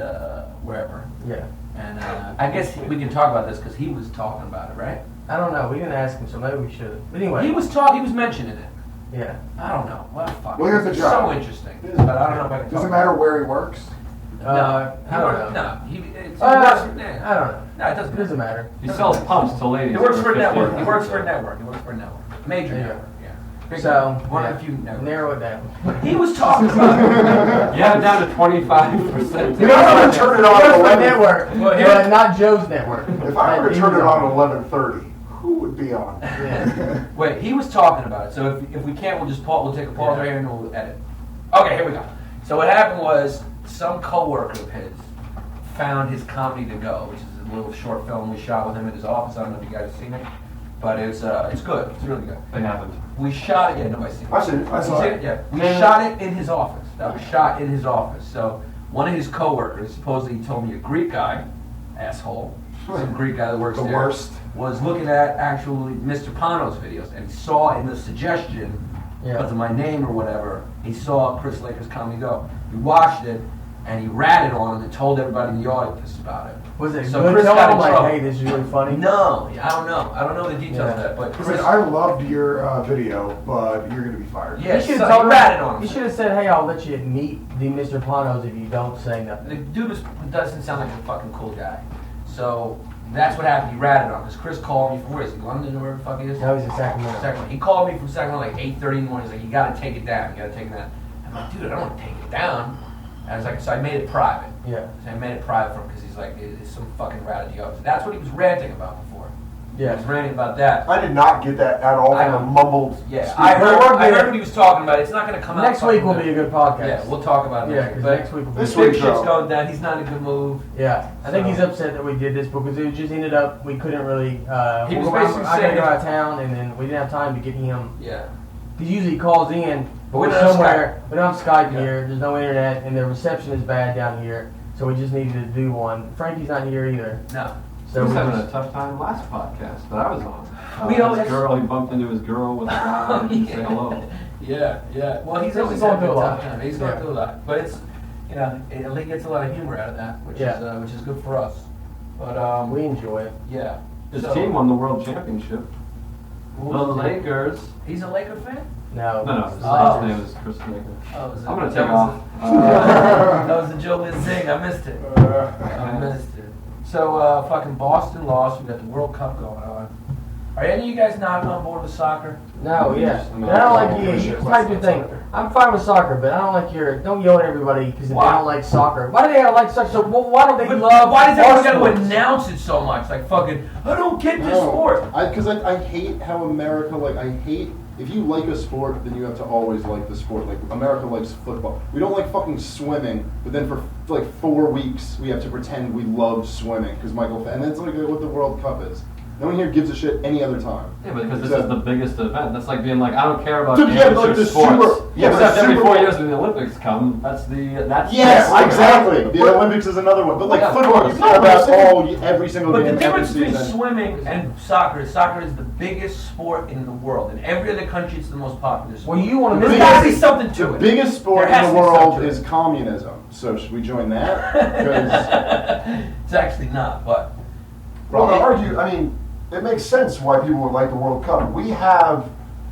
wherever, Yeah. and I guess we can talk about this because he was talking about it, right? I don't know. We didn't ask him, so maybe we should. But anyway. He was mentioning it. Yeah. I don't know. Well, fuck. Well, here's the It's job. so interesting, but I don't know if I can Does talk it matter where he works? No, I don't know. No, he works I for, don't know. No, it doesn't. It doesn't matter. He sells pumps to ladies. He works for a $50. network. He works for a network. Major Yeah. network. Yeah. Big So, one yeah, of the few networks. narrow it down. He was talking about it. Yeah, down to 25%. You know how to turn it on at Yours my 11? network, Well, here- but not Joe's network. If I were to turn it on at 11:30, who would be on? Yeah. Wait, he was talking about it. So if we can't, we'll just pause. We'll take a pause right here and we'll edit. Okay, here we go. So what happened was some coworker of his found his Comedy to Go, which is a little short film we shot with him in his office. I don't know if you guys have seen it, but it's good. It's really good. They haven't. We shot it. Yeah, nobody's seen it. I seen it. I You saw seen it. it? Yeah. We shot it in his office. That was shot in his office. So one of his coworkers, supposedly he told me a Greek guy, asshole, some Greek guy that works The there, worst. was looking at actually Mr. Pano's videos, and he saw in the suggestion, because of my name or whatever, he saw Chris Laker's Comedy Go. He watched it, and he ratted on it and told everybody in the audience about it. Was it So good? Chris Tell got him in like, trouble. hey, this is really funny. No, I don't know. I don't know the details of Yeah. that, but He's Chris, like, I loved your video, but you're gonna be fired. yeah, You should so have he ratted on him. You should have said, hey, I'll let you meet the Mr. Panos if you don't say nothing. The dude doesn't sound like a fucking cool guy. So that's what happened. He ratted on him. Because Chris called me from where is he? London or wherever the fuck he is? No, he's in Sacramento. Sacramento. He called me from Sacramento like 8:30 in the morning. He's like, you gotta take it down. You gotta take it down. I'm like, dude, I don't want to take it down. And I was like, so I made it private. Yeah. So I made it private for him because he's like, it's some fucking rat idiot. That's what he was ranting about before. He was Yeah. ranting about that. I did not get that at all I from a know. mumbled. Yeah, speech. I heard what he was talking about. It's not gonna come out. Next week fucking will be a good podcast. Yeah, we'll talk about it Yeah, next week. because next week will be This Big week, shit's though. going down. He's not in a good move. Yeah, I think So- he's upset that we did this because it just ended up we couldn't really. He was I basically gotta saying go that- out of town, and then we didn't have time to get him. Yeah. Because usually he calls in, but We we're don't have somewhere. We don't have Skype Yeah. here. There's no internet, and the reception is bad down here. So we just needed to do one. Frankie's not here either. No. He So was we having just, a tough time last podcast that I was on. We always- His girl, he bumped into his girl with a guy and say hello. Yeah, yeah. Well, he's He's always going had a through good a lot. time. He's going Yeah. through a lot, but it's, you know, he gets a lot of humor out of that, which is good for us. But we enjoy it. yeah. His So- team won the world championship. Who The was it? Lakers. He's a Laker fan. No, No, it's his the Oh. name Lakers. is Chris Laker. Oh, was it? I'm gonna that take was off. That was the Joe Lynn Zing. I missed it. I missed it. So fucking Boston lost. We got the World Cup going on. Are any of you guys not on board with soccer? No, yeah. I mean, But I don't like all you. for You sure. type your thing. I'm fine with soccer, but I don't like your. Don't yell at everybody because they Why? don't like soccer. Why do they like soccer? So why don't they But love? why does everyone got our to sports? announce it so much? Like fucking, I don't get this No. sport. Because I hate how America, like, I hate, if you like a sport, then you have to always like the sport. Like, America likes football. We don't like fucking swimming, but then for like 4 weeks, we have to pretend we love swimming because and that's like what the World Cup is. No one here gives a shit any other time. Yeah, but because this So- is the biggest event. That's like being like, I don't care about Dude, yeah, amateur like the sports. Super- yeah, but Except the every Super 4 Bowl- years when the Olympics come, that's Yes, like, exactly. The Olympics is another one. But like Yeah, of football, course. you care about every single But game. the difference every between season. swimming and soccer is the biggest sport in the world. In every other country, it's the most popular sport. Well, you want to There's miss got to be it. something to The it. biggest sport There has in to the be something world to is it. communism. So should we join that? 'Cause- It's actually not, but Well, to argue, I mean, it makes sense why people would like the World Cup. We have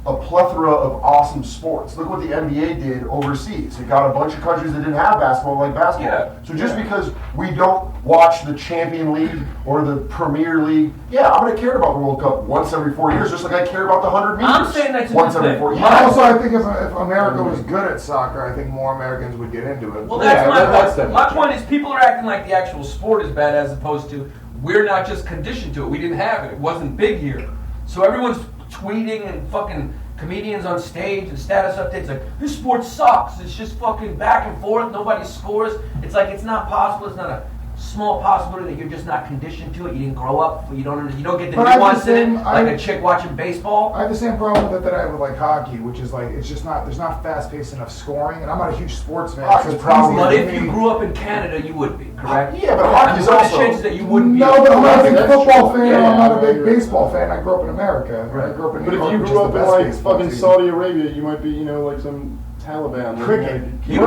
a plethora of awesome sports. Look what the NBA did overseas. It got a bunch of countries that didn't have basketball like basketball. Yeah. So just because we don't watch the Champion League or the Premier League, yeah, I'm going to care about the World Cup once every 4 years, just like I care about the 100 meters. I'm saying that's a once good every thing. 4 years. Also, I think if America was good at soccer, I think more Americans would get into it. Well, that's Yeah, my that's point. My point is people are acting like the actual sport is bad as opposed to we're not just conditioned to it. We didn't have it. It wasn't big here. So everyone's tweeting and fucking comedians on stage and status updates like, this sport sucks. It's just fucking back and forth. Nobody scores. It's like it's not possible. It's not a small possibility that you're just not conditioned to it. You didn't grow up. You don't get the But I have nuance the in it same- like a chick watching baseball. I have the same problem with it that I have with like hockey, which is like it's just not there's not fast paced enough scoring, and I'm not a huge sports fan. Hockey's So it's probably- But easy if for you me- grew up in Canada, you would be, correct? Yeah, but I mean, hockey's what are the also... chances that you wouldn't be? No, but I'm not a big That's football true. fan. Yeah, I'm not a big right. baseball fan. I grew up in America. Right. I grew up in But New if York, you which grew is up the in best like baseball fucking team. Saudi Arabia, you might be, you know, like some Taliban. Cricket. You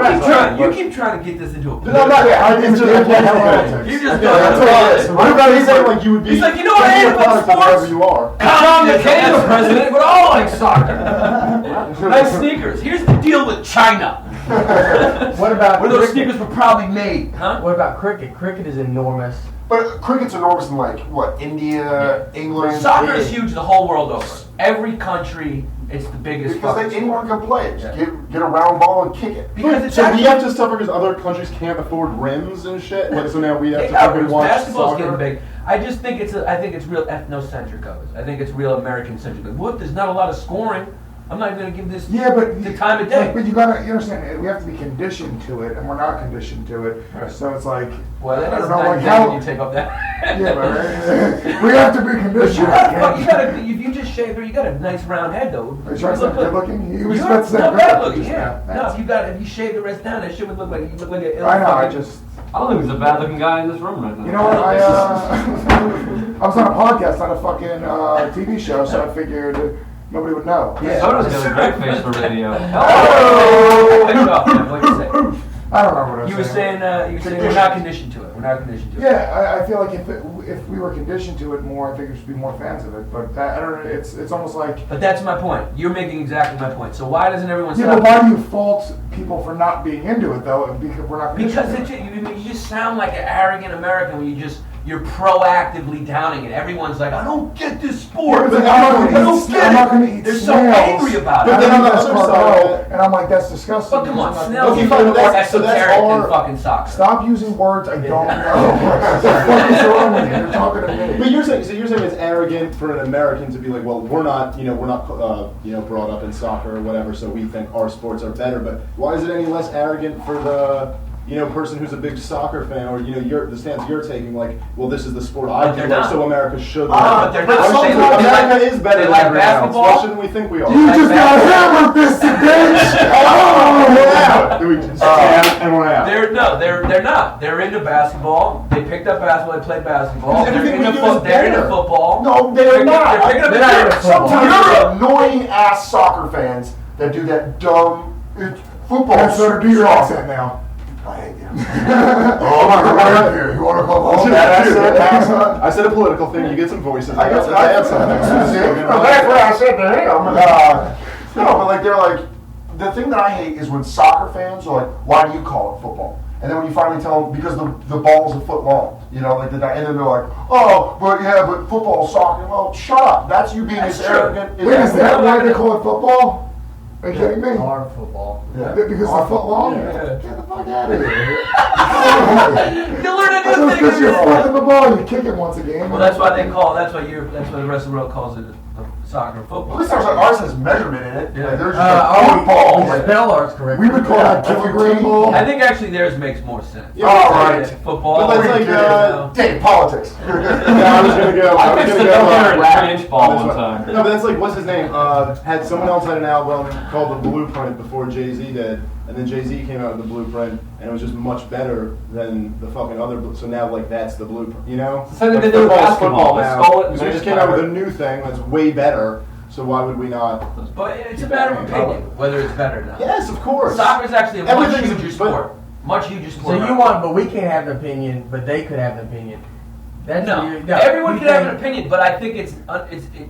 keep trying to get this into a No, not yet. It's just politics. You just Yeah, that's what it is. What about he said like you would be? He's like, you know what I hate you'd be a about product of sports? wherever you are. John McCain, the president, would all like soccer. Nice sneakers. Here's the deal with China. What about Where those cricket? sneakers were probably made, huh? What about cricket? Cricket is enormous. But cricket's enormous in like, what, India, England? Soccer is huge the whole world over. Every country, it's the biggest Because fucking anyone sport. can play it. Yeah. Just get a round ball and kick it. Because it's So we actually, have to suffer because other countries can't afford rims and shit. Like, so now we have to yeah, fucking watch basketball's soccer. getting big. I just think I think it's real ethnocentric of us. I think it's real American-centric. Like, what? There's not a lot of scoring. I'm not even going to give this Yeah, but the time of day. But you understand, we have to be conditioned to it, and we're not conditioned to it. Right. So it's like, Well, that I is don't know, not like good how. when you take up that. Yeah, but we have to be But conditioned. you gotta, if you just shave her, you got a nice round head though. Are you trying to say good looking? You was You're about to say not good bad looking. looking, yeah. That's- No, if you shave the rest down, that shit would look like you look like a. I know. I just. I don't think there's a bad looking guy in this room right now. You know what? I was on a podcast, on a fucking TV show, so I figured nobody would know. Yeah. Soder's got a great face for radio. Oh! Cut you off, man. What'd you say? I don't remember what I was You were saying we're not conditioned to it. We're not conditioned to it. Yeah, I feel like if we were conditioned to it more, I think there should be more fans of it. But I don't know. It's almost like. But that's my point. You're making exactly my point. So why doesn't everyone Yeah, stop? but why do you fault people for not being into it though? Because we're not Because conditioned to it. you just sound like an arrogant American when you're proactively downing it. Everyone's like, I don't get this sport. Yeah, but I don't get I'm not it. gonna eat They're so snails. angry about But it. then on the That's other Carbo, side- and I'm like, that's disgusting. But come on, It's not- snails Okay, are fine, more but that's- so that's esoteric our- than fucking soccer. Stop using words I don't know. What the fuck is wrong with you? You're talking to me. But you're saying it's arrogant for an American to be like, well, we're not brought up in soccer or whatever, so we think our sports are better. But why is it any less arrogant for the person who's a big soccer fan, or the stance you're taking, like, well, this is the sport I But do, they're like, not. so America should. But they're not. sometimes They like- America is better they than like everyone else. basketball. Why shouldn't we think we are? You just got hammered, Mr. Bitch! Oh, we're out. Do we just and we're out? They're not. They're into basketball. They picked up basketball. They played basketball. They're Everything into, we do is they're into better. football. No, they're not. They're picking up They're not into football. Sometimes you're annoying ass soccer fans that do that dumb football. Yeah, so do your soccer. accent now. I hate you. Oh, I'm right up here. You want to call home? I said a political thing. You get some voices. I got to add something. That's what I said to him. No, but like they're like, the thing that I hate is when soccer fans are like, why do you call it football? And then when you finally tell them, because the ball's a foot long, and then they're like, oh, but football's soccer. Well, shut up. That's you being That's as true. arrogant. Wait, is that why they call it football? Are you kidding me? Our football. Yeah. Because the foot long? Yeah. Get the fuck out of here. You learn a That's new thing. because you're flipping the ball, you kick it once a game. Well, that's why the rest of the world calls it soccer At football. least ours has measurement in it. Yeah. Like, there's just like We football. spell ours correctly. We would call that kilogram ball. I think actually theirs makes more sense. Yeah, All right. Football. But that's like, Dang, politics. Yeah, I was gonna go. I mixed it up there in a 3-inch ball one time. No, but that's like, what's his name? Someone else had an album called The Blueprint before Jay-Z did, and then Jay-Z came out with The Blueprint, and it was just much better than the fucking other. So now, like, that's the blueprint, you know? It's the same thing Like, they do with football's basketball. They now. stole it and So they just made came it out with a better. new thing that's way better. So why would we not? But it's a matter of opinion, whether it's better or not. Yes, of course. Soccer is actually a much Everything's- huger but- sport. Much huger sport. So you want, but we can't have an opinion, but they could have an opinion. Everyone can have an opinion, but I think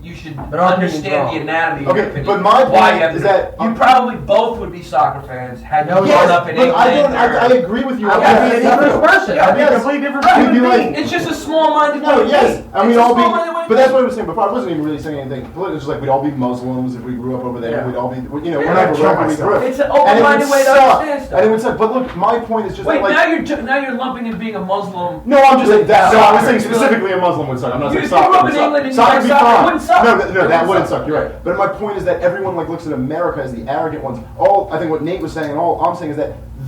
you should But our opinion's understand wrong. the anatomy of Okay, your opinion. but my point Why you have is to- that- you probably both would be soccer fans had you No, grown yes, up in But England. I agree with you. I'd be a different person. I'd be a completely different You'd be person. like, It's just a small-minded no, way to yes, think. and It's we'd a all be, small-minded way to but that's think. what I was saying before. I wasn't even really saying anything political. It's just like we'd all be Muslims if we grew up over there. Yeah. We'd all be, you know, Yeah. whatever, I'd kill wherever we myself. grew up. It's an And it would open-minded way to suck. understand stuff. And it would suck. But look, my point is just Wait, that, like, now you're lumping in being a Muslim. no, I'm just saying that. No, I was Soccer. saying specifically a Muslim would suck. I'm not You saying grew soccer up would in suck. England and you Soccer like would be soccer. It fine. wouldn't suck. No, It that wouldn't wouldn't suck. suck. You're right. But my point is that everyone like looks at America as the arrogant ones. I think what Nate was saying, and all I'm saying is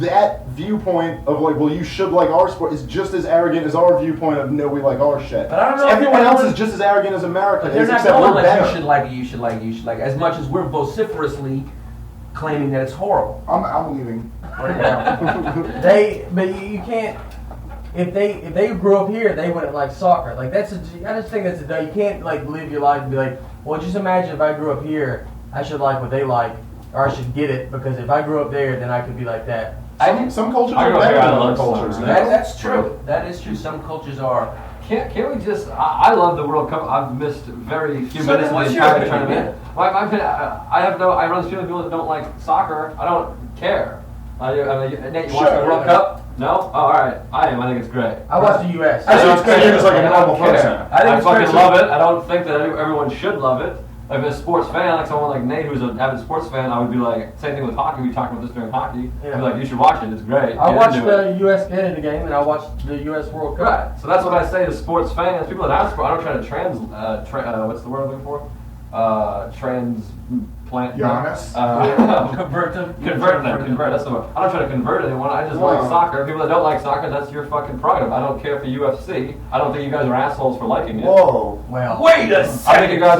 that viewpoint of like, well, you should like our sport is just as arrogant as our viewpoint of no, we like our shit. But I don't know if Everyone else everyone- is just as arrogant as America But they're is, not except going we're like better. you should like it, you should like it, you should like it, as much as we're vociferously claiming that it's horrible. I'm leaving right now. But you can't. If they grew up here, they wouldn't like soccer. Like I just think that's you can't like live your life and be like, well, just imagine if I grew up here, I should like what they like, or I should get it because if I grew up there, then I could be like that. Some cultures I are grew up better here, I than other love cultures. soccer. man. That's true. That is true. Some cultures are. Can't we just? I love the World Cup. I've missed very few So minutes then of what's the your entire opinion, tournament. My opinion, I run this feeling people that don't like soccer. I don't care. Nate, you watch the World Cup? No? Oh, all right. I am. I think it's great. I watch the U.S. I think it's great. You're just like a normal care. person. I think I it's fucking great, love too. it. I don't think that everyone should love it. Like, if a sports fan, like someone like Nate, who's an avid sports fan, I would be like, same thing with hockey. We talked about this during hockey. Yeah. I'd be like, you should watch it. It's great. I Get watched into it. the U.S. Canada game and I watched the U.S. World Cup. Right. So that's what I say to sports fans. People that ask for, I don't try to what's the word I'm looking for? Transplant. Giannis? Convert them. Convert. That's the word. I don't try to convert anyone. I just like soccer. People that don't like soccer, that's your fucking prerogative. I don't care for UFC. I don't think you guys are assholes for liking it. Whoa. Well, Wait a I think second. you guys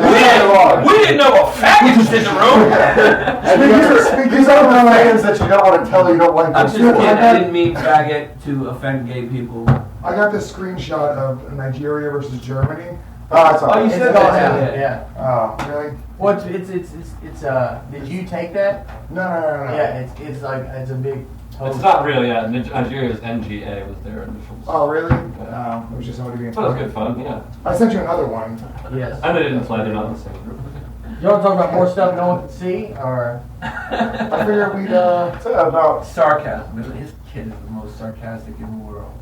We didn't know a faggot in the room. These are the fans that you don't want to tell you don't like I'm this just kidding. sport. I didn't mean faggot to offend gay people. I got this screenshot of Nigeria versus Germany. Oh, it's all Oh, you right. said it's that. gone out. Yeah. Yeah. Oh, really? Well, it's did you take that? No. Yeah, it's like it's a big. It's not real yet. Nigeria's NGA was their initials. Oh, really? No, it was just somebody being So it was funny. good fun, yeah. I sent you another one. Yes. And they didn't play. They're not in the same group. You want to talk about more stuff no one can see, or I figured we'd, About Sarcasm. His kid is the most sarcastic in the world.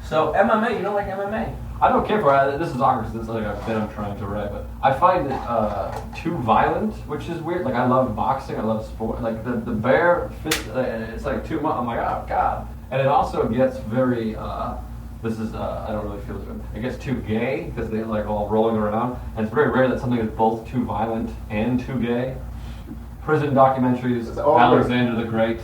So MMA, you don't like MMA? I don't care for it. This is awkward because it's like a bit I'm trying to write, but I find it too violent, which is weird. Like I love boxing, I love sport. Like the bare fist, it's like too much. I'm like, oh god. And it also gets very. This is I don't really feel this way. It gets too gay because they're like all rolling around, and it's very rare that something is both too violent and too gay. Prison documentaries, It's awkward. Alexander the Great,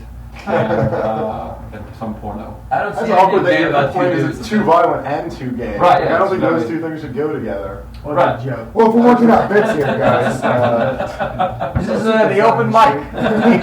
and some porno. I don't That's see awkward anything that gay your about point two is dudes. it's too violent and too gay. Right, Like, yeah, I don't think it's those very- two things should go together. what Right. a joke. well, if we're working out bits here, guys. This is the open mic. Wait,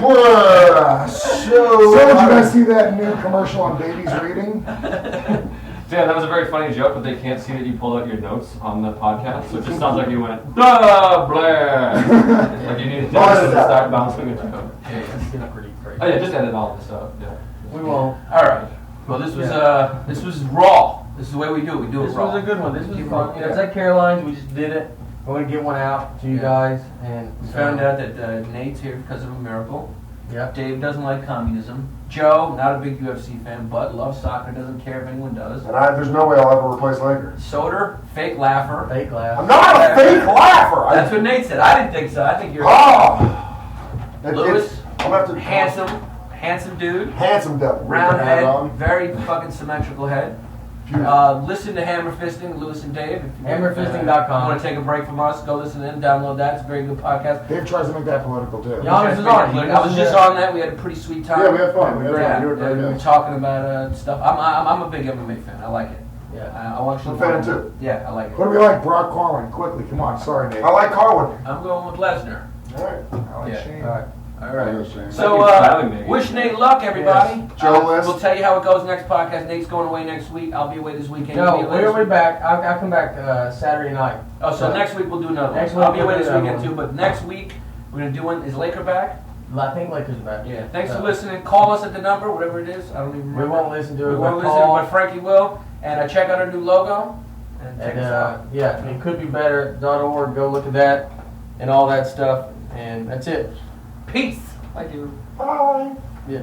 hold on. So, did you guys see that new commercial on babies reading? So yeah, that was a very funny joke, but they can't see that you pulled out your notes on the podcast, so it just sounds like you went, blah, blah. Like you needed to start bouncing a joke. It's pretty crazy. Oh yeah, just edit all this out, yeah. We won't. All right. Well, this was raw. This is the way we do it. We do it This raw. was a good one. This was Keep it fun. raw. You know, it's like Caroline's. We just did it. I want to get one out to you guys, and We found out that Nate's here because of a miracle. Yeah. Dave doesn't like communism. Joe, not a big UFC fan, but loves soccer. Doesn't care if anyone does. And there's no way I'll ever replace Lakers. Soder, fake laugher. Fake laugh. I'm not a fake laugher. That's what Nate said. I didn't think so. I think you're Lewis, I'm gonna have to handsome dude, handsome devil. round hat head, on. very fucking symmetrical head. Listen to Hammer Fisting, Lewis and Dave. Hammerfisting.com. Want to take a break from us? Go listen in, download that. It's a very good podcast. Dave tries to make that political too. Yannis is on it. I was just on that. We had a pretty sweet time. Yeah, we had fun. We had Yeah, fun. You were we very were good. talking about stuff. I'm a big MMA fan. I like it. Yeah. I actually I'm a fan too. Yeah, I like it. What do we like? Brock Carlin, quickly. Come on. Sorry, Nate. I like Carwin. I'm going with Lesnar. All right. I like Yeah. Shane. All right. All right. Thank you So, for having me. wish Nate luck, everybody. Yes. Joe List. We'll tell you how it goes next podcast. Nate's going away next week. I'll be away this weekend. No, You'll be away we'll this be week. back. I'll come back Saturday night. Oh, so next week we'll do another Next one. week I'll be we'll away do this another weekend one. too, but next week we're going to do one. Is Laker back? I think Lakers are back. Yeah. Thanks So, for listening. Call us at the number, whatever it is. I don't even remember. We won't listen to it. We won't but listen, call. but Frankie will. And check out our new logo. And check And us out. yeah, it could be better.org. Go look at that and all that stuff. And that's it. Peace. Thank you. Bye. Yeah.